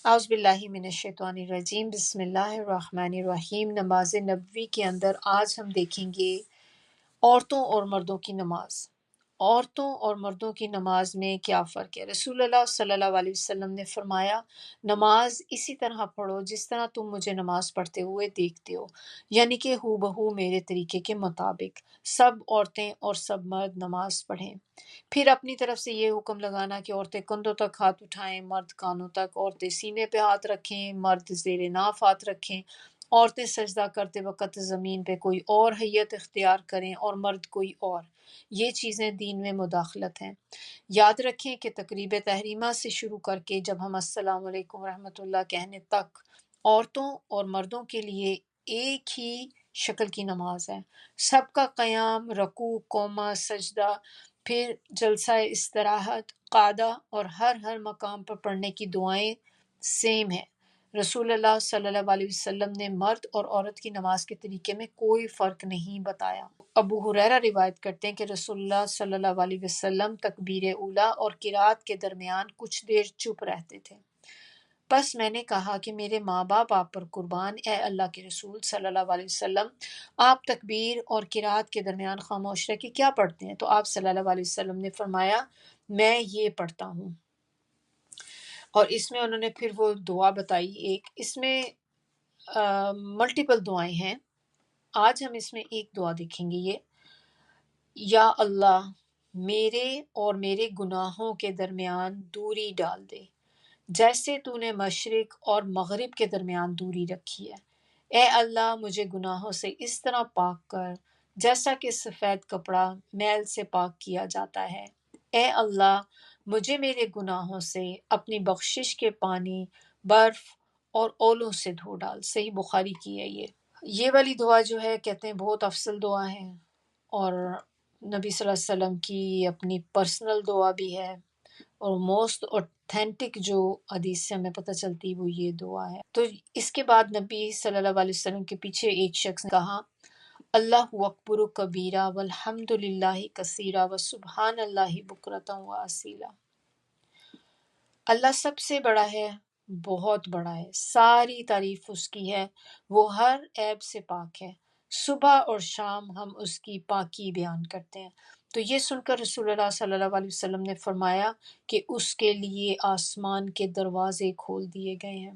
اعوذ باللہ من الشیطان الرجیم، بسم اللہ الرحمن الرحیم۔ نماز نبوی کے اندر آج ہم دیکھیں گے عورتوں اور مردوں کی نماز۔ عورتوں اور مردوں کی نماز میں کیا فرق ہے؟ رسول اللہ صلی اللہ علیہ وسلم نے فرمایا، نماز اسی طرح پڑھو جس طرح تم مجھے نماز پڑھتے ہوئے دیکھتے ہو، یعنی کہ ہو بہو میرے طریقے کے مطابق سب عورتیں اور سب مرد نماز پڑھیں۔ پھر اپنی طرف سے یہ حکم لگانا کہ عورتیں کندھوں تک ہاتھ اٹھائیں، مرد کانوں تک، عورتیں سینے پہ ہاتھ رکھیں، مرد زیر ناف ہاتھ رکھیں، عورتیں سجدہ کرتے وقت زمین پہ کوئی اور حیت اختیار کریں اور مرد کوئی اور۔ یہ چیزیں دین میں مداخلت ہیں۔ یاد رکھیں کہ تقریب تحریمہ سے شروع کر کے جب ہم السلام علیکم ورحمۃ اللہ کہنے تک عورتوں اور مردوں کے لیے ایک ہی شکل کی نماز ہے۔ سب کا قیام، رکوع، قومہ، سجدہ، پھر جلسہ استراحت، قعدہ اور ہر مقام پر پڑھنے کی دعائیں سیم ہیں۔ رسول اللہ صلی اللہ علیہ وسلم نے مرد اور عورت کی نماز کے طریقے میں کوئی فرق نہیں بتایا۔ ابو ہریرہ روایت کرتے ہیں کہ رسول اللہ صلی اللہ علیہ وسلم تکبیر اولیٰ اور قرات کے درمیان کچھ دیر چپ رہتے تھے۔ بس میں نے کہا کہ میرے ماں باپ آپ پر قربان، اے اللہ کے رسول صلی اللہ علیہ وسلم، آپ تکبیر اور قرات کے درمیان خاموش رہ کے کیا پڑھتے ہیں؟ تو آپ صلی اللہ علیہ وسلم نے فرمایا، میں یہ پڑھتا ہوں۔ اور اس میں انہوں نے پھر وہ دعا بتائی ایک، اس میں ملٹیپل دعائیں ہیں، آج ہم اس میں ایک دعا دیکھیں گے۔ یہ یا اللہ میرے اور میرے گناہوں کے درمیان دوری ڈال دے، جیسے تو نے مشرق اور مغرب کے درمیان دوری رکھی ہے۔ اے اللہ مجھے گناہوں سے اس طرح پاک کر جیسا کہ سفید کپڑا میل سے پاک کیا جاتا ہے۔ اے اللہ مجھے میرے گناہوں سے اپنی بخشش کے پانی، برف اور اولوں سے دھو ڈال۔ صحیح بخاری کی ہے یہ والی دعا جو ہے کہتے ہیں بہت افضل دعا ہے، اور نبی صلی اللہ علیہ وسلم کی اپنی پرسنل دعا بھی ہے، اور موسٹ اوتھینٹک جو حدیث سے ہمیں پتہ چلتی وہ یہ دعا ہے۔ تو اس کے بعد نبی صلی اللہ علیہ وسلم کے پیچھے ایک شخص نے کہا، اللہ اکبر کبیرہ والحمد للہ کثیرہ وسبحان اللہ بکرۃ واصیلا۔ اللہ سب سے بڑا ہے، بہت بڑا ہے، ساری تعریف اس کی ہے، وہ ہر عیب سے پاک ہے، صبح اور شام ہم اس کی پاکی بیان کرتے ہیں۔ تو یہ سن کر رسول اللہ صلی اللہ علیہ وسلم نے فرمایا کہ اس کے لیے آسمان کے دروازے کھول دیے گئے ہیں۔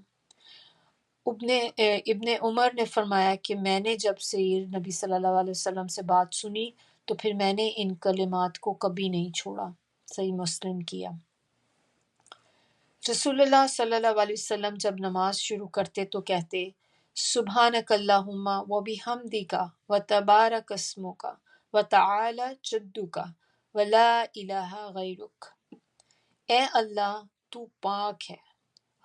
ابن عمر نے فرمایا کہ میں نے جب سے نبی صلی اللہ علیہ وسلم سے بات سنی تو پھر میں نے ان کلمات کو کبھی نہیں چھوڑا۔ صحیح مسلم کیا۔ رسول اللہ صلی اللہ علیہ وسلم جب نماز شروع کرتے تو کہتے، سبحانک اللہم وبحمدک وتبارک اسمک وتعالی جدک ولا الہ غیرک۔ اے اللہ تو پاک ہے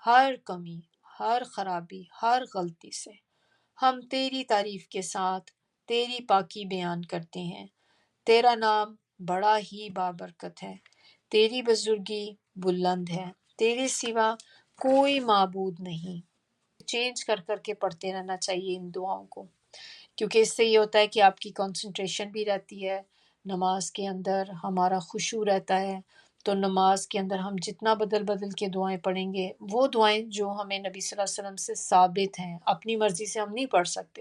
ہر کمی، ہر خرابی، ہر غلطی سے، ہم تیری تعریف کے ساتھ تیری پاکی بیان کرتے ہیں۔ تیرا نام بڑا ہی بابرکت ہے، تیری بزرگی بلند ہے، تیرے سوا کوئی معبود نہیں۔ چینج کر کر کے پڑھتے رہنا چاہیے ان دعاؤں کو، کیونکہ اس سے یہ ہوتا ہے کہ آپ کی کنسنٹریشن بھی رہتی ہے نماز کے اندر، ہمارا خشوع رہتا ہے۔ تو نماز کے اندر ہم جتنا بدل بدل کے دعائیں پڑھیں گے، وہ دعائیں جو ہمیں نبی صلی اللہ علیہ وسلم سے ثابت ہیں، اپنی مرضی سے ہم نہیں پڑھ سکتے۔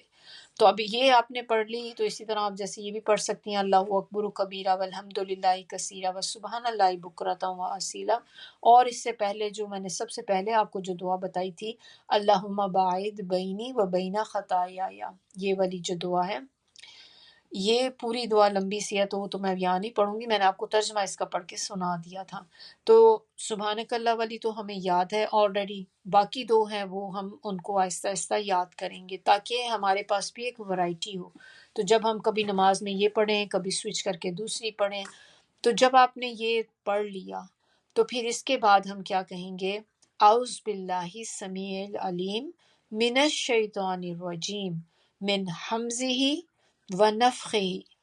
تو اب یہ آپ نے پڑھ لی، تو اسی طرح آپ جیسے یہ بھی پڑھ سکتی ہیں، اللہ اکبر کبیرہ والحمد للہ کثیرہ وسبحان اللہ بکرۃ واصیلا۔ اور اس سے پہلے جو میں نے سب سے پہلے آپ کو جو دعا بتائی تھی، اللہم باعد بینی و بین خطایایا، یہ والی جو دعا ہے، یہ پوری دعا لمبی سی ہے تو وہ تو میں یہاں نہیں پڑھوں گی، میں نے آپ کو ترجمہ اس کا پڑھ کے سنا دیا تھا۔ تو سبحانک اللہ والی تو ہمیں یاد ہے آلریڈی، باقی دو ہیں وہ ہم ان کو آہستہ آہستہ یاد کریں گے تاکہ ہمارے پاس بھی ایک ورائٹی ہو۔ تو جب ہم کبھی نماز میں یہ پڑھیں، کبھی سوئچ کر کے دوسری پڑھیں، تو جب آپ نے یہ پڑھ لیا تو پھر اس کے بعد ہم کیا کہیں گے، اعوذ باللہ السمیع العلیم من الشیطان الرجیم من حمزہ ونفخہ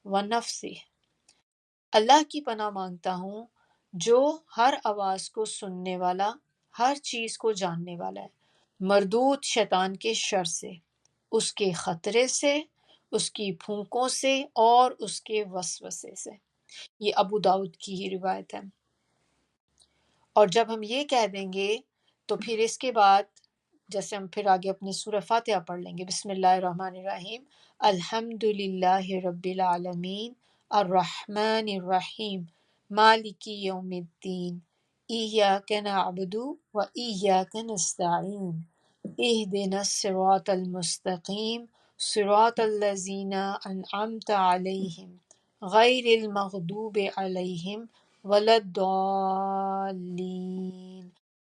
ونفثہ۔ اللہ کی پناہ مانگتا ہوں جو ہر آواز کو سننے والا، ہر چیز کو جاننے والا ہے، مردود شیطان کے شر سے، اس کے خطرے سے، اس کی پھونکوں سے اور اس کے وسوسے سے۔ یہ ابو داؤد کی ہی روایت ہے۔ اور جب ہم یہ کہہ دیں گے تو پھر اس کے بعد جیسے ہم پھر آگے اپنی سورہ فاتحہ پڑھ لیں گے. بسم اللہ الرحمن الرحیم. الحمد للہ رب العالمین الرحمن الرحیم مالک یوم الدین ایاک نعبد و ایاک نستعین اہدنا الصراط المستقیم صراط الذین انعمت علیہم غیر المغضوب علیہم ولا الضالین.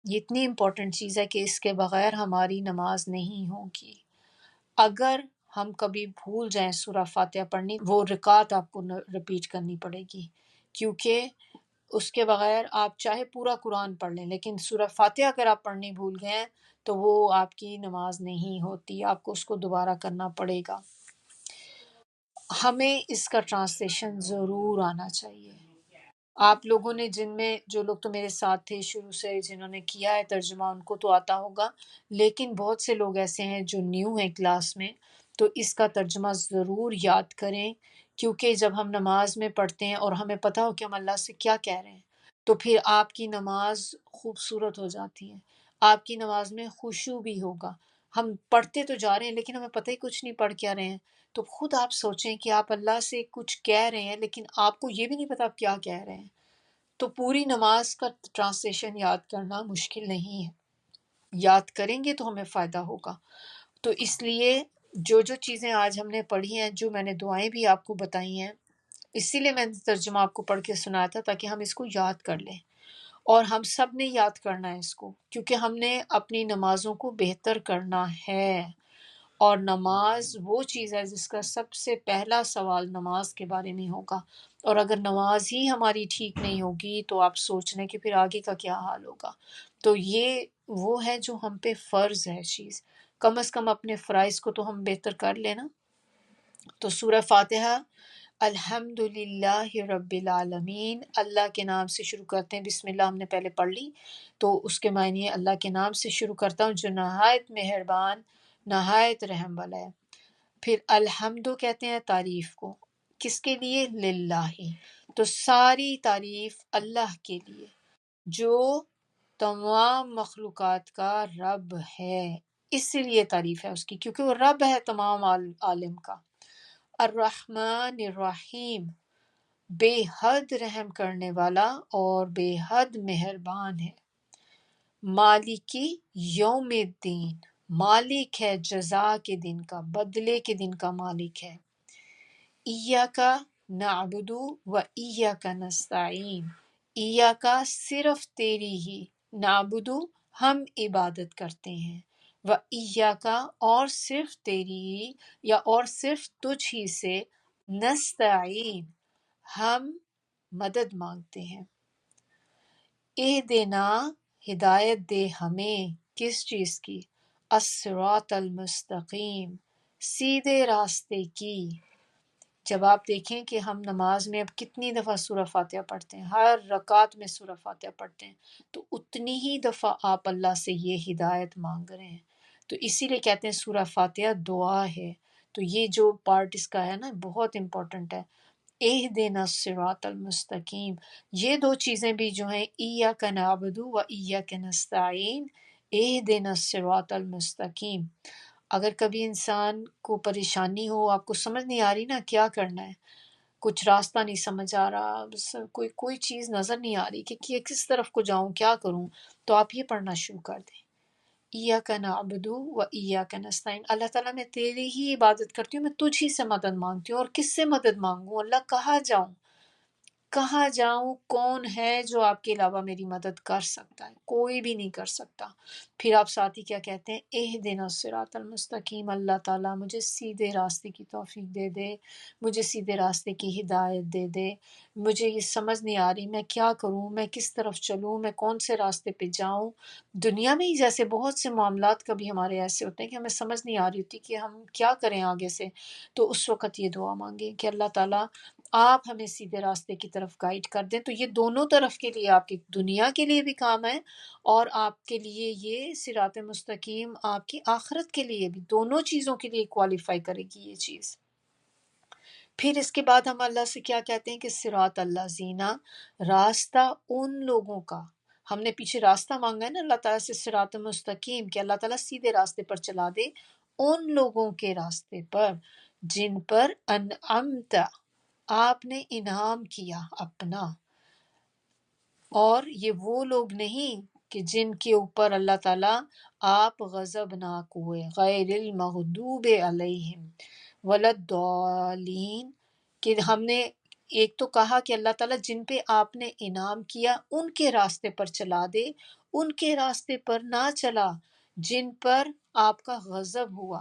یہ اتنی امپورٹنٹ چیز ہے کہ اس کے بغیر ہماری نماز نہیں ہوگی. اگر ہم کبھی بھول جائیں سورہ فاتحہ پڑھنی، وہ رکعت آپ کو رپیٹ کرنی پڑے گی، کیونکہ اس کے بغیر آپ چاہے پورا قرآن پڑھ لیں لیکن سورہ فاتحہ اگر آپ پڑھنی بھول گئے ہیں تو وہ آپ کی نماز نہیں ہوتی، آپ کو اس کو دوبارہ کرنا پڑے گا. ہمیں اس کا ٹرانسلیشن ضرور آنا چاہیے. آپ لوگوں نے جن میں جو لوگ تو میرے ساتھ تھے شروع سے، جنہوں نے کیا ہے ترجمہ، ان کو تو آتا ہوگا، لیکن بہت سے لوگ ایسے ہیں جو نیو ہیں کلاس میں، تو اس کا ترجمہ ضرور یاد کریں، کیونکہ جب ہم نماز میں پڑھتے ہیں اور ہمیں پتہ ہو کہ ہم اللہ سے کیا کہہ رہے ہیں تو پھر آپ کی نماز خوبصورت ہو جاتی ہے، آپ کی نماز میں خشوع بھی ہوگا. ہم پڑھتے تو جا رہے ہیں لیکن ہمیں پتہ ہی کچھ نہیں پڑھ کیا رہے ہیں. تو خود آپ سوچیں کہ آپ اللہ سے کچھ کہہ رہے ہیں لیکن آپ کو یہ بھی نہیں پتا آپ کیا کہہ رہے ہیں، تو پوری نماز کا ٹرانسلیشن یاد کرنا مشکل نہیں ہے. یاد کریں گے تو ہمیں فائدہ ہوگا. تو اس لیے جو جو چیزیں آج ہم نے پڑھی ہیں، جو میں نے دعائیں بھی آپ کو بتائی ہیں، اسی لیے میں نے ترجمہ آپ کو پڑھ کے سنایا تھا تاکہ ہم اس کو یاد کر لیں. اور ہم سب نے یاد کرنا ہے اس کو، کیونکہ ہم نے اپنی نمازوں کو بہتر کرنا ہے. اور نماز وہ چیز ہے جس کا سب سے پہلا سوال نماز کے بارے میں ہوگا، اور اگر نماز ہی ہماری ٹھیک نہیں ہوگی تو آپ سوچ لیں کہ پھر آگے کا کیا حال ہوگا. تو یہ وہ ہے جو ہم پہ فرض ہے چیز، کم از کم اپنے فرائض کو تو ہم بہتر کر لینا. تو سورہ فاتحہ الحمد للہ رب العالمین، اللہ کے نام سے شروع کرتے ہیں. بسم اللہ ہم نے پہلے پڑھ لی، تو اس کے معنی ہے اللہ کے نام سے شروع کرتا ہوں جو نہایت مہربان نہایت رحم والا ہے. پھر الحمد کہتے ہیں تعریف کو، کس کے لیے؟ للہ. تو ساری تعریف اللہ کے لیے جو تمام مخلوقات کا رب ہے، اس لیے تعریف ہے اس کی، کیونکہ وہ رب ہے تمام عالم کا. الرحمن الرحیم، بے حد رحم کرنے والا اور بے حد مہربان ہے. مالکی یوم الدین، مالک ہے جزا کے دن کا، بدلے کے دن کا مالک ہے. ایاک نعبد و ایاک نستعین، ایاک صرف تیری ہی، نعبد ہم عبادت کرتے ہیں، و ایاک اور صرف تیری ہی یا اور صرف تجھ ہی سے، نستعین ہم مدد مانگتے ہیں. اہدنا ہدایت دے ہمیں، کس چیز کی؟ الصراط المستقیم، سیدھے راستے کی. جب آپ دیکھیں کہ ہم نماز میں اب کتنی دفعہ سورہ فاتحہ پڑھتے ہیں، ہر رکعت میں سورہ فاتحہ پڑھتے ہیں، تو اتنی ہی دفعہ آپ اللہ سے یہ ہدایت مانگ رہے ہیں. تو اسی لیے کہتے ہیں سورہ فاتحہ دعا ہے. تو یہ جو پارٹ اس کا ہے نا بہت امپورٹنٹ ہے. اہدنا الصراط المستقیم، یہ دو چیزیں بھی جو ہیں ایاک نعبد و ایاک نستعین، اہدنا الصراط المستقیم. اگر کبھی انسان کو پریشانی ہو، آپ کو سمجھ نہیں آ رہی نا کیا کرنا ہے، کچھ راستہ نہیں سمجھ آ رہا، بس کوئی چیز نظر نہیں آ رہی کہ کس طرف کو جاؤں، کیا کروں، تو آپ یہ پڑھنا شروع کر دیں. ایاک نعبد و ایاک نستعین، اللہ تعالیٰ میں تیری ہی عبادت کرتی ہوں، میں تجھ ہی سے مدد مانگتی ہوں. اور کس سے مدد مانگوں اللہ؟ کہاں جاؤں، کہاں جاؤں؟ کون ہے جو آپ کے علاوہ میری مدد کر سکتا ہے؟ کوئی بھی نہیں کر سکتا. پھر آپ ساتھ ہی کیا کہتے ہیں؟ اہدنا الصراط المستقیم، اللہ تعالیٰ مجھے سیدھے راستے کی توفیق دے دے، مجھے سیدھے راستے کی ہدایت دے دے. مجھے یہ سمجھ نہیں آ رہی میں کیا کروں، میں کس طرف چلوں، میں کون سے راستے پہ جاؤں. دنیا میں ہی جیسے بہت سے معاملات کبھی ہمارے ایسے ہوتے ہیں کہ ہمیں سمجھ نہیں آ رہی ہوتی کہ ہم کیا کریں آگے سے، تو اس وقت یہ دعا مانگیں کہ اللہ تعالیٰ آپ ہمیں سیدھے راستے کی طرف گائیڈ کر دیں. تو یہ دونوں طرف کے لیے، آپ کی دنیا کے لیے بھی کام ہے اور آپ کے لیے یہ صراط مستقیم آپ کی آخرت کے لیے بھی، دونوں چیزوں کے لیے کوالیفائی کرے گی یہ چیز. پھر اس کے بعد ہم اللہ سے کیا کہتے ہیں کہ صراط اللہ زینہ، راستہ ان لوگوں کا، ہم نے پیچھے راستہ مانگا ہے نا اللہ تعالیٰ سے، صراط مستقیم، کہ اللہ تعالیٰ سیدھے راستے پر چلا دے، ان لوگوں کے راستے پر جن پر انعمت، آپ نے انعام کیا اپنا، اور یہ وہ لوگ نہیں کہ جن کے اوپر اللہ تعالیٰ آپ غضبناک ہوئے، غیر المغضوب علیہم ولدالین، کہ ہم نے ایک تو کہا کہ اللہ تعالیٰ جن پہ آپ نے انعام کیا ان کے راستے پر چلا دے، ان کے راستے پر نہ چلا جن پر آپ کا غضب ہوا،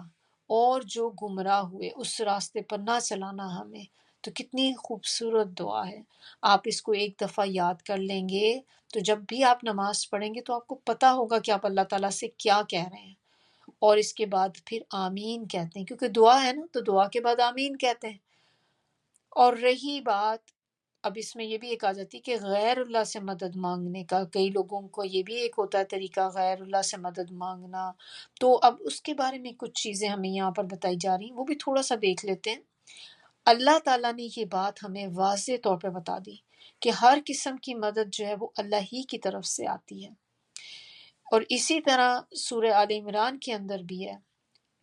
اور جو گمراہ ہوئے اس راستے پر نہ چلانا ہمیں۔ تو کتنی خوبصورت دعا ہے، آپ اس کو ایک دفعہ یاد کر لیں گے تو جب بھی آپ نماز پڑھیں گے تو آپ کو پتہ ہوگا کہ آپ اللہ تعالیٰ سے کیا کہہ رہے ہیں، اور اس کے بعد پھر آمین کہتے ہیں، کیونکہ دعا ہے نا تو دعا کے بعد آمین کہتے ہیں۔ اور رہی بات، اب اس میں یہ بھی ایک آ جاتی ہے کہ غیر اللہ سے مدد مانگنے کا، کئی لوگوں کو یہ بھی ایک ہوتا ہے طریقہ غیر اللہ سے مدد مانگنا، تو اب اس کے بارے میں کچھ چیزیں ہمیں یہاں پر بتائی جا رہی ہیں، وہ بھی تھوڑا سا دیکھ لیتے ہیں۔ اللہ تعالیٰ نے یہ بات ہمیں واضح طور پہ بتا دی کہ ہر قسم کی مدد جو ہے وہ اللہ ہی کی طرف سے آتی ہے، اور اسی طرح سورہ آل عمران کے اندر بھی ہے،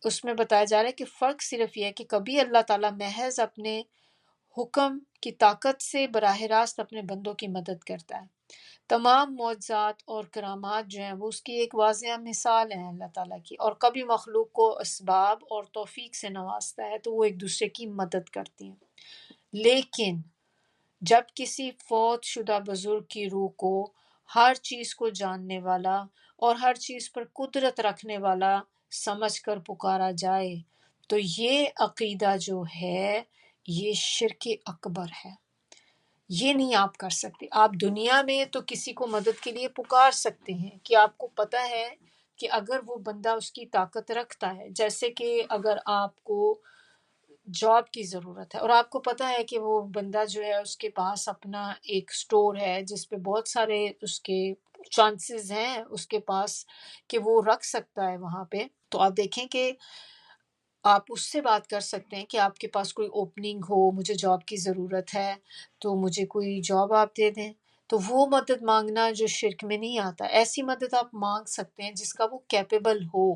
اس میں بتایا جا رہا ہے کہ فرق صرف یہ ہے کہ کبھی اللہ تعالیٰ محض اپنے حکم کی طاقت سے براہ راست اپنے بندوں کی مدد کرتا ہے۔ تمام معجزات اور کرامات جو ہیں وہ اس کی ایک واضح مثال ہیں اللہ تعالیٰ کی، اور کبھی مخلوق کو اسباب اور توفیق سے نوازتا ہے تو وہ ایک دوسرے کی مدد کرتی ہیں۔ لیکن جب کسی فوت شدہ بزرگ کی روح کو ہر چیز کو جاننے والا اور ہر چیز پر قدرت رکھنے والا سمجھ کر پکارا جائے تو یہ عقیدہ جو ہے یہ شرک اکبر ہے، یہ نہیں آپ کر سکتے۔ آپ دنیا میں تو کسی کو مدد کے لیے پکار سکتے ہیں کہ آپ کو پتہ ہے کہ اگر وہ بندہ اس کی طاقت رکھتا ہے، جیسے کہ اگر آپ کو جاب کی ضرورت ہے اور آپ کو پتہ ہے کہ وہ بندہ جو ہے اس کے پاس اپنا ایک سٹور ہے جس پہ بہت سارے اس کے چانسز ہیں اس کے پاس کہ وہ رکھ سکتا ہے وہاں پہ، تو آپ دیکھیں کہ آپ اس سے بات کر سکتے ہیں کہ آپ کے پاس کوئی اوپننگ ہو، مجھے جاب کی ضرورت ہے تو مجھے کوئی جاب آپ دے دیں، تو وہ مدد مانگنا جو شرک میں نہیں آتا، ایسی مدد آپ مانگ سکتے ہیں جس کا وہ کیپیبل ہو،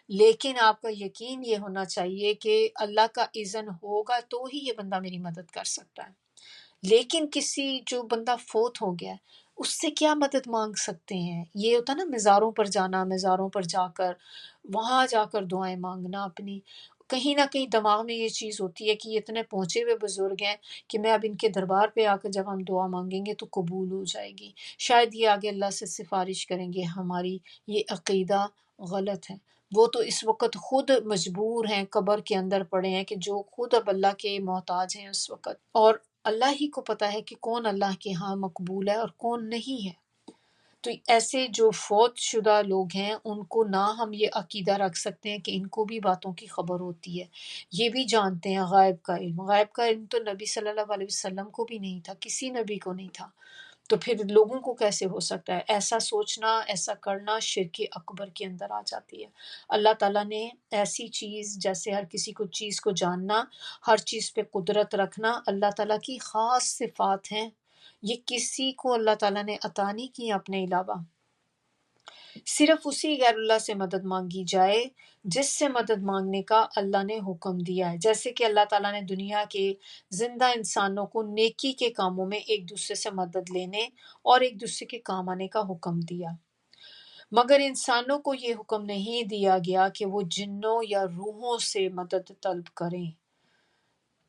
لیکن آپ کا یقین یہ ہونا چاہیے کہ اللہ کا اذن ہوگا تو ہی یہ بندہ میری مدد کر سکتا ہے۔ لیکن کسی جو بندہ فوت ہو گیا ہے اس سے کیا مدد مانگ سکتے ہیں؟ یہ ہوتا نا مزاروں پر جانا، مزاروں پر جا کر وہاں جا کر دعائیں مانگنا اپنی، کہیں نہ کہیں دماغ میں یہ چیز ہوتی ہے کہ یہ اتنے پہنچے ہوئے بزرگ ہیں کہ میں اب ان کے دربار پہ آ کر جب ہم دعا مانگیں گے تو قبول ہو جائے گی، شاید یہ آگے اللہ سے سفارش کریں گے ہماری۔ یہ عقیدہ غلط ہے، وہ تو اس وقت خود مجبور ہیں، قبر کے اندر پڑے ہیں کہ جو خود اب اللہ کے محتاج ہیں اس وقت، اور اللہ ہی کو پتہ ہے کہ کون اللہ کے ہاں مقبول ہے اور کون نہیں ہے۔ تو ایسے جو فوت شدہ لوگ ہیں ان کو نہ ہم یہ عقیدہ رکھ سکتے ہیں کہ ان کو بھی باتوں کی خبر ہوتی ہے، یہ بھی جانتے ہیں غائب کا علم۔ غائب کا علم تو نبی صلی اللہ علیہ وسلم کو بھی نہیں تھا، کسی نبی کو نہیں تھا، تو پھر لوگوں کو کیسے ہو سکتا ہے؟ ایسا سوچنا، ایسا کرنا شرک اکبر کے اندر آ جاتی ہے۔ اللہ تعالیٰ نے ایسی چیز جیسے ہر کسی کو چیز کو جاننا، ہر چیز پہ قدرت رکھنا اللہ تعالیٰ کی خاص صفات ہیں، یہ کسی کو اللہ تعالیٰ نے عطا نہیں کی اپنے علاوہ۔ صرف اسی غیر اللہ سے مدد مانگی جائے جس سے مدد مانگنے کا اللہ نے حکم دیا ہے، جیسے کہ اللہ تعالیٰ نے دنیا کے زندہ انسانوں کو نیکی کے کاموں میں ایک دوسرے سے مدد لینے اور ایک دوسرے کے کام آنے کا حکم دیا، مگر انسانوں کو یہ حکم نہیں دیا گیا کہ وہ جنوں یا روحوں سے مدد طلب کریں۔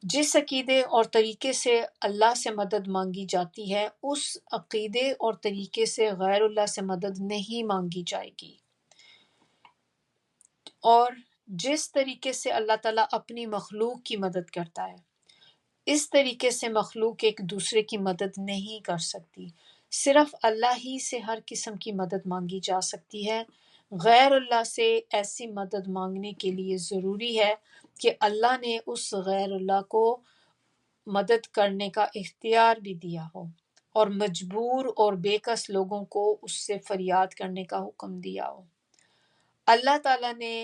جس عقیدے اور طریقے سے اللہ سے مدد مانگی جاتی ہے اس عقیدے اور طریقے سے غیر اللہ سے مدد نہیں مانگی جائے گی، اور جس طریقے سے اللہ تعالیٰ اپنی مخلوق کی مدد کرتا ہے اس طریقے سے مخلوق ایک دوسرے کی مدد نہیں کر سکتی، صرف اللہ ہی سے ہر قسم کی مدد مانگی جا سکتی ہے۔ غیر اللہ سے ایسی مدد مانگنے کے لیے ضروری ہے کہ اللہ نے اس غیر اللہ کو مدد کرنے کا اختیار بھی دیا ہو اور مجبور اور بے کس لوگوں کو اس سے فریاد کرنے کا حکم دیا ہو۔ اللہ تعالیٰ نے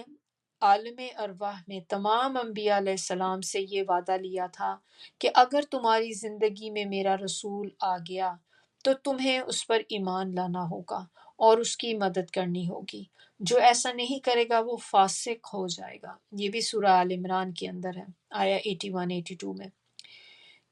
عالم ارواح میں تمام انبیاء علیہ السلام سے یہ وعدہ لیا تھا کہ اگر تمہاری زندگی میں میرا رسول آ گیا تو تمہیں اس پر ایمان لانا ہوگا اور اس کی مدد کرنی ہوگی۔ جو ایسا نہیں کرے گا وہ فاسق ہو جائے گا۔ یہ بھی سورہ آل عمران کے اندر ہے، آیا 81-82 میں۔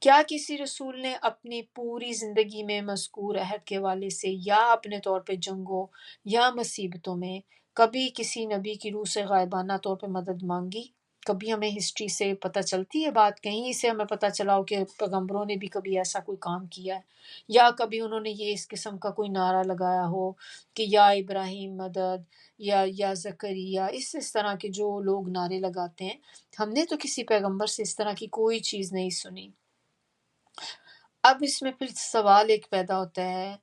کیا کسی رسول نے اپنی پوری زندگی میں مذکور عہد کے حوالے سے یا اپنے طور پہ جنگوں یا مصیبتوں میں کبھی کسی نبی کی روح سے غائبانہ طور پہ مدد مانگی؟ کبھی ہمیں ہسٹری سے پتہ چلتی ہے بات، کہیں سے ہمیں پتہ چلا ہو کہ پیغمبروں نے بھی کبھی ایسا کوئی کام کیا ہے، یا کبھی انہوں نے یہ اس قسم کا کوئی نعرہ لگایا ہو کہ یا ابراہیم مدد، یا زکریا، اس طرح کے جو لوگ نعرے لگاتے ہیں، ہم نے تو کسی پیغمبر سے اس طرح کی کوئی چیز نہیں سنی۔ اب اس میں پھر سوال ایک پیدا ہوتا ہے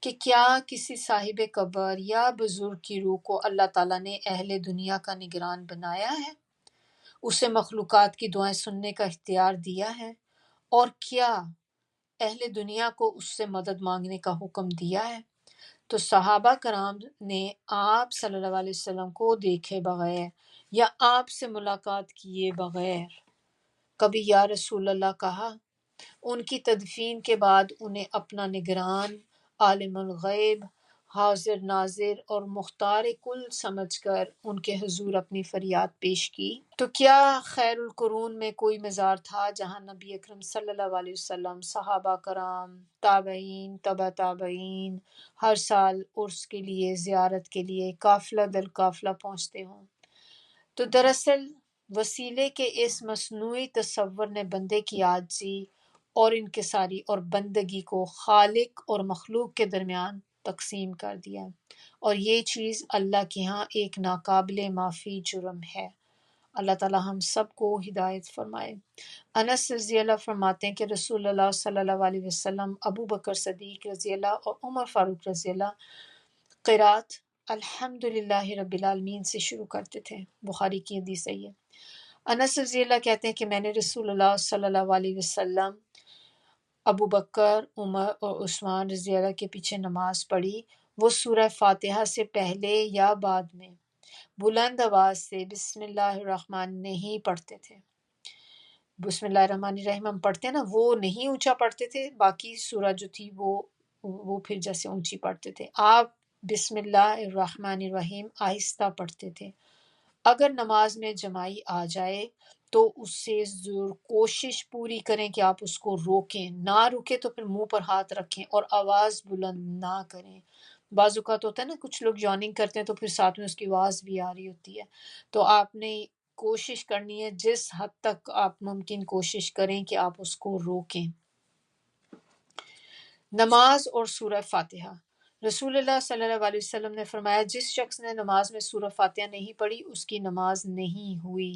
کہ کیا کسی صاحب قبر یا بزرگ کی روح کو اللہ تعالیٰ نے اہل دنیا کا نگران بنایا ہے، اسے مخلوقات کی دعائیں سننے کا اختیار دیا ہے، اور کیا اہل دنیا کو اس سے مدد مانگنے کا حکم دیا ہے؟ تو صحابہ کرام نے آپ صلی اللہ علیہ وسلم کو دیکھے بغیر یا آپ سے ملاقات کیے بغیر کبھی یا رسول اللہ کہا؟ ان کی تدفین کے بعد انہیں اپنا نگران، عالم الغیب، حاضر ناظر اور مختار کل سمجھ کر ان کے حضور اپنی فریاد پیش کی۔ تو کیا خیر القرون میں کوئی مزار تھا جہاں نبی اکرم صلی اللہ علیہ وسلم، صحابہ کرام، تابعین، تبع تابعین ہر سال عرس کے لیے، زیارت کے لیے قافلہ در قافلہ پہنچتے ہوں؟ تو دراصل وسیلے کے اس مصنوعی تصور نے بندے کی عاجزی اور انکساری اور بندگی کو خالق اور مخلوق کے درمیان تقسیم کر دیا، اور یہ چیز اللہ کے ہاں ایک ناقابل معافی جرم ہے۔ اللہ تعالیٰ ہم سب کو ہدایت فرمائے۔ انس رضی اللہ فرماتے ہیں کہ رسول اللہ صلی اللہ علیہ وسلم ابو بکر صدیق رضی اللہ اور عمر فاروق رضی اللہ قرات الحمدللہ رب العالمین سے شروع کرتے تھے۔ بخاری کی حدیث ہے یہ۔ انس رضی اللہ کہتے ہیں کہ میں نے رسول اللہ صلی اللہ علیہ وسلم، ابو بکر، عمر اور عثمان رضی اللہ کے پیچھے نماز پڑھی۔ وہ سورہ فاتحہ سے پہلے یا بعد میں بلند آواز سے بسم اللہ الرحمن نہیں پڑھتے تھے۔ بسم اللہ الرحمن الرحیم ہم پڑھتے ہیں نا، وہ نہیں اونچا پڑھتے تھے، باقی سورہ جو تھی وہ پھر جیسے اونچی پڑھتے تھے۔ آپ بسم اللہ الرحمن الرحیم آہستہ پڑھتے تھے۔ اگر نماز میں جمائی آ جائے تو اس سے ضرور کوشش پوری کریں کہ آپ اس کو روکیں، نہ روکے تو پھر منہ پر ہاتھ رکھیں اور آواز بلند نہ کریں۔ بعض اوقات ہوتا ہے نا کچھ لوگ یوننگ کرتے ہیں تو پھر ساتھ میں اس کی آواز بھی آ رہی ہوتی ہے، تو آپ نے کوشش کرنی ہے جس حد تک آپ ممکن کوشش کریں کہ آپ اس کو روکیں۔ نماز اور سورہ فاتحہ۔ رسول اللہ صلی اللہ علیہ وسلم نے فرمایا جس شخص نے نماز میں سورہ فاتحہ نہیں پڑھی اس کی نماز نہیں ہوئی۔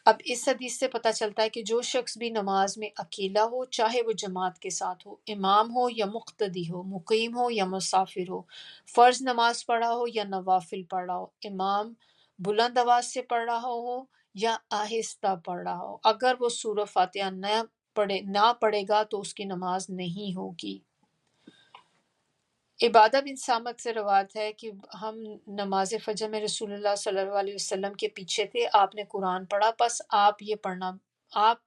اب اس حدیث سے پتہ چلتا ہے کہ جو شخص بھی نماز میں اکیلا ہو، چاہے وہ جماعت کے ساتھ ہو، امام ہو یا مقتدی ہو، مقیم ہو یا مسافر ہو، فرض نماز پڑھا ہو یا نوافل پڑھ رہا ہو، امام بلند آواز سے پڑھ رہا ہو یا آہستہ پڑھ رہا ہو، اگر وہ سورہ فاتحہ نہ پڑھے گا تو اس کی نماز نہیں ہوگی۔ عبادہ بن سامت سے روایت ہے کہ ہم نماز فجر میں رسول اللہ صلی اللہ علیہ وسلم کے پیچھے تھے، آپ نے قرآن پڑھا، بس آپ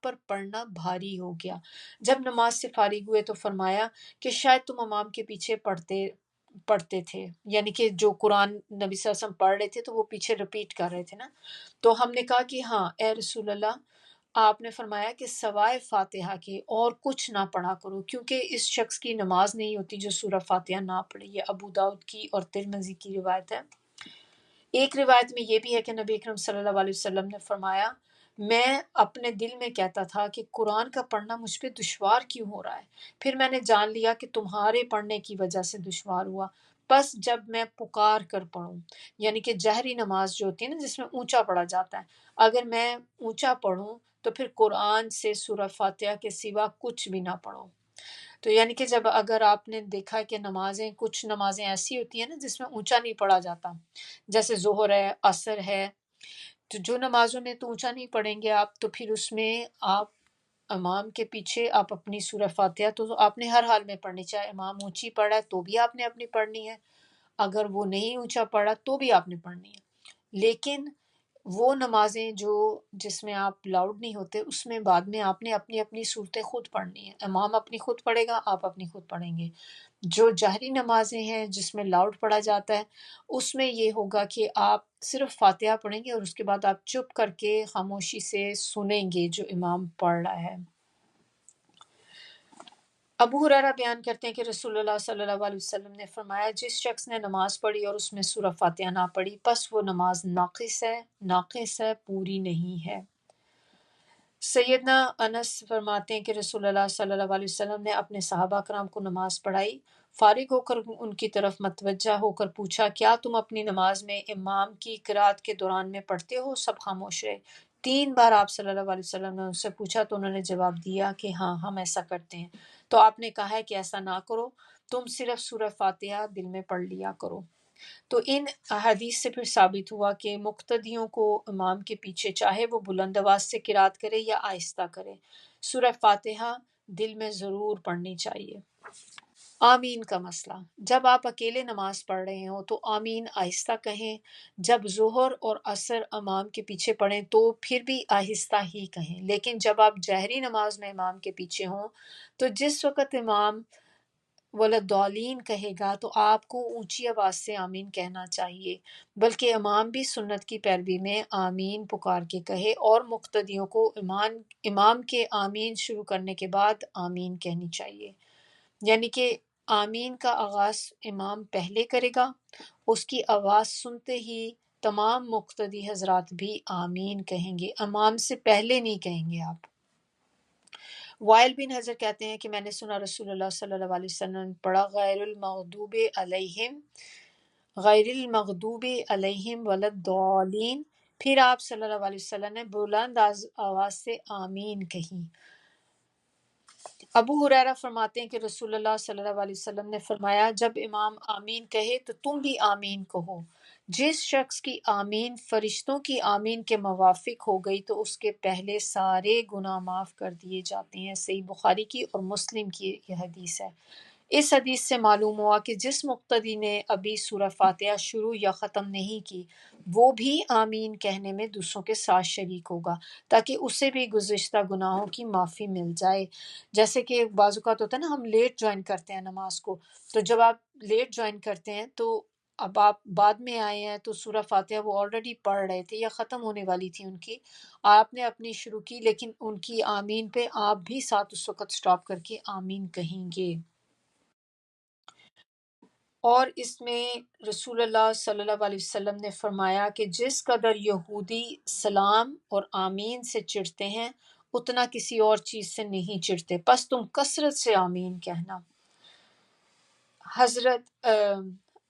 پر پڑھنا بھاری ہو گیا۔ جب نماز سے فارغ ہوئے تو فرمایا کہ شاید تم امام کے پیچھے پڑھتے تھے، یعنی کہ جو قرآن نبی صلی اللہ علیہ وسلم پڑھ رہے تھے تو وہ پیچھے ریپیٹ کر رہے تھے نا۔ تو ہم نے کہا کہ ہاں اے رسول اللہ، آپ نے فرمایا کہ سوائے فاتحہ کے اور کچھ نہ پڑھا کرو، کیونکہ اس شخص کی نماز نہیں ہوتی جو سورہ فاتحہ نہ پڑھے۔ یہ ابو داؤد کی اور ترمذی کی روایت ہے۔ ایک روایت میں یہ بھی ہے کہ نبی اکرم صلی اللہ علیہ وسلم نے فرمایا میں اپنے دل میں کہتا تھا کہ قرآن کا پڑھنا مجھ پہ دشوار کیوں ہو رہا ہے، پھر میں نے جان لیا کہ تمہارے پڑھنے کی وجہ سے دشوار ہوا، بس جب میں پکار کر پڑھوں، یعنی کہ جہری نماز جو ہوتی ہے نا جس میں اونچا پڑھا جاتا ہے، اگر میں اونچا پڑھوں تو پھر قرآن سے سورہ فاتحہ کے سوا کچھ بھی نہ پڑھو۔ تو یعنی کہ جب اگر آپ نے دیکھا کہ کچھ نمازیں ایسی ہوتی ہیں نا جس میں اونچا نہیں پڑھا جاتا، جیسے ظہر ہے، عصر ہے، تو جو نمازوں میں تو اونچا نہیں پڑھیں گے آپ، تو پھر اس میں آپ امام کے پیچھے آپ اپنی سورہ فاتحہ تو آپ نے ہر حال میں پڑھنی، چاہے امام اونچی پڑھا ہے تو بھی آپ نے اپنی پڑھنی ہے، اگر وہ نہیں اونچا پڑھا تو بھی آپ نے پڑھنی ہے۔ لیکن وہ نمازیں جس میں آپ لاؤڈ نہیں ہوتے، اس میں بعد میں آپ نے اپنی اپنی صورتیں خود پڑھنی ہیں، امام اپنی خود پڑھے گا، آپ اپنی خود پڑھیں گے۔ جو جہری نمازیں ہیں جس میں لاؤڈ پڑھا جاتا ہے، اس میں یہ ہوگا کہ آپ صرف فاتحہ پڑھیں گے اور اس کے بعد آپ چپ کر کے خاموشی سے سنیں گے جو امام پڑھ رہا ہے۔ ابو ہریرہ بیان کرتے ہیں کہ رسول اللہ صلی اللہ علیہ وسلم نے فرمایا، جس شخص نے نماز پڑھی اور اس میں سورہ فاتحہ نہ پڑھی، پس وہ نماز ناقص ہے، پوری نہیں ہے۔ سیدنا انس فرماتے ہیں کہ رسول اللہ صلی اللہ علیہ وسلم نے اپنے صحابہ کرام کو نماز پڑھائی، فارغ ہو کر ان کی طرف متوجہ ہو کر پوچھا، کیا تم اپنی نماز میں امام کی قرات کے دوران میں پڑھتے ہو؟ سب خاموش رہے۔ 3 بار آپ صلی اللہ علیہ وسلم نے ان سے پوچھا تو انہوں نے جواب دیا کہ ہاں، ہم ایسا کرتے ہیں۔ تو آپ نے کہا ہے کہ ایسا نہ کرو، تم صرف سورہ فاتحہ دل میں پڑھ لیا کرو۔ تو ان احادیث سے پھر ثابت ہوا کہ مقتدیوں کو امام کے پیچھے چاہے وہ بلند آواز سے قرات کرے یا آہستہ کرے، سورہ فاتحہ دل میں ضرور پڑھنی چاہیے۔ آمین کا مسئلہ، جب آپ اکیلے نماز پڑھ رہے ہوں تو آمین آہستہ کہیں، جب ظہر اور عصر امام کے پیچھے پڑھیں تو پھر بھی آہستہ ہی کہیں، لیکن جب آپ جہری نماز میں امام کے پیچھے ہوں تو جس وقت امام ولدالین کہے گا تو آپ کو اونچی آواز سے آمین کہنا چاہیے، بلکہ امام بھی سنت کی پیروی میں آمین پکار کے کہے، اور مقتدیوں کو امام کے آمین شروع کرنے کے بعد آمین کہنی چاہیے، یعنی کہ آمین کا آغاز امام پہلے کرے گا، اس کی آواز سنتے ہی تمام مقتدی حضرات بھی آمین کہیں گے، امام سے پہلے نہیں کہیں گے آپ۔ وائل بن حجر کہتے ہیں کہ میں نے سنا رسول اللہ صلی اللہ علیہ وسلم پڑھا، غیر المغضوب علیہم ولا الضالین، پھر آپ صلی اللہ علیہ وسلم نے بلند آواز سے آمین کہی۔ ابو ہریرہ فرماتے ہیں کہ رسول اللہ صلی اللہ علیہ وسلم نے فرمایا، جب امام آمین کہے تو تم بھی آمین کہو، جس شخص کی آمین فرشتوں کی آمین کے موافق ہو گئی تو اس کے پہلے سارے گناہ معاف کر دیے جاتے ہیں۔ صحیح بخاری کی اور مسلم کی یہ حدیث ہے۔ اس حدیث سے معلوم ہوا کہ جس مقتدی نے ابھی سورہ فاتحہ شروع یا ختم نہیں کی، وہ بھی آمین کہنے میں دوسروں کے ساتھ شریک ہوگا تاکہ اسے بھی گزشتہ گناہوں کی معافی مل جائے۔ جیسے کہ بعض اوقات ہوتا ہے نا، ہم لیٹ جوائن کرتے ہیں نماز کو، تو جب آپ لیٹ جوائن کرتے ہیں تو اب آپ بعد میں آئے ہیں تو سورہ فاتحہ وہ آلریڈی پڑھ رہے تھے یا ختم ہونے والی تھی ان کی، آپ نے اپنی شروع کی، لیکن ان کی آمین پہ آپ بھی ساتھ اس وقت سٹاپ کر کے آمین کہیں گے۔ اور اس میں رسول اللہ صلی اللہ علیہ وسلم نے فرمایا کہ جس قدر یہودی سلام اور آمین سے چڑھتے ہیں اتنا کسی اور چیز سے نہیں چڑھتے، پس تم کثرت سے آمین کہنا۔ حضرت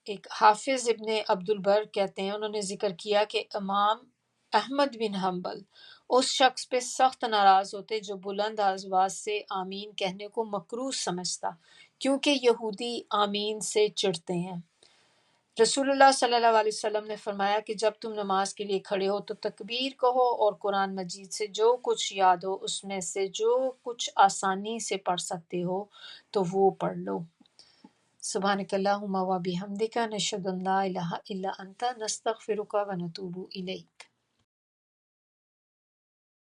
ایک حافظ ابن عبد البر کہتے ہیں، انہوں نے ذکر کیا کہ امام احمد بن حنبل اس شخص پہ سخت ناراض ہوتے جو بلند آواز سے آمین کہنے کو مکروہ سمجھتا، کیونکہ یہودی آمین سے چڑھتے ہیں۔ رسول اللہ صلی اللہ علیہ وسلم نے فرمایا کہ جب تم نماز کے لیے کھڑے ہو تو تکبیر کہو اور قرآن مجید سے جو کچھ یاد ہو اس میں سے جو کچھ آسانی سے پڑھ سکتے ہو تو وہ پڑھ لو۔ سبحانک اللہم و بحمدک، نشہد ان لا الہ الا انت، نستغفرک و نتوب الیک۔